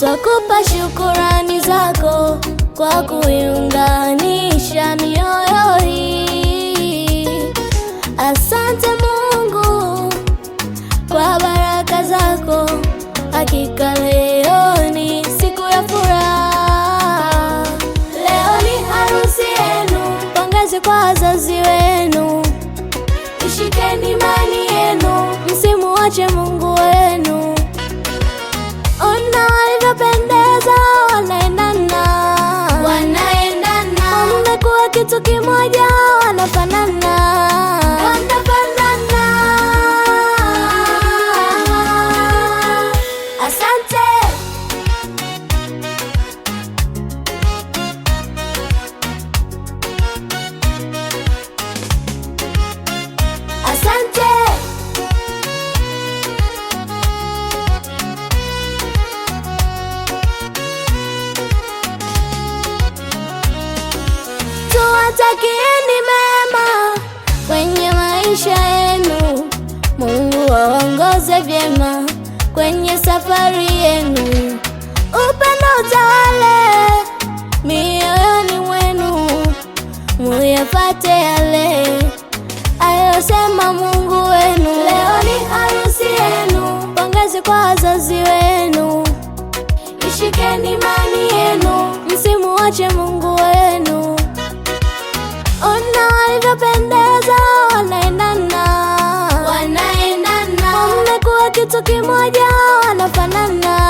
Twakupa shukurani zako kwa kuiunganisha mioyo hii. Asante Mungu kwa baraka zako, hakika leo ni siku ya furaha. Leo ni harusi yenu, pongezi kwa wazazi wenu, ishikeni imani yenu, msimuache Mungu wenu. Ona walivyopendeza, wanaendana, wamekuwa kitu kimoja, wanafanana, Asante. Asante. Tuwatakieni mema kwenye maisha yenu, Mungu waongoze vyema kwenye safari yenu. Upendo utawale mioyoni mwenu, muyafate yale aliyosema Mungu wenu. Leo ni harusi yenu, pongezi kwa wazazi wenu, ishikeni imani yenu, msimuache Mungu wenu. Ona walivyopendeza, wanaendana, wamekuwa kitu kimoja, wanafanana.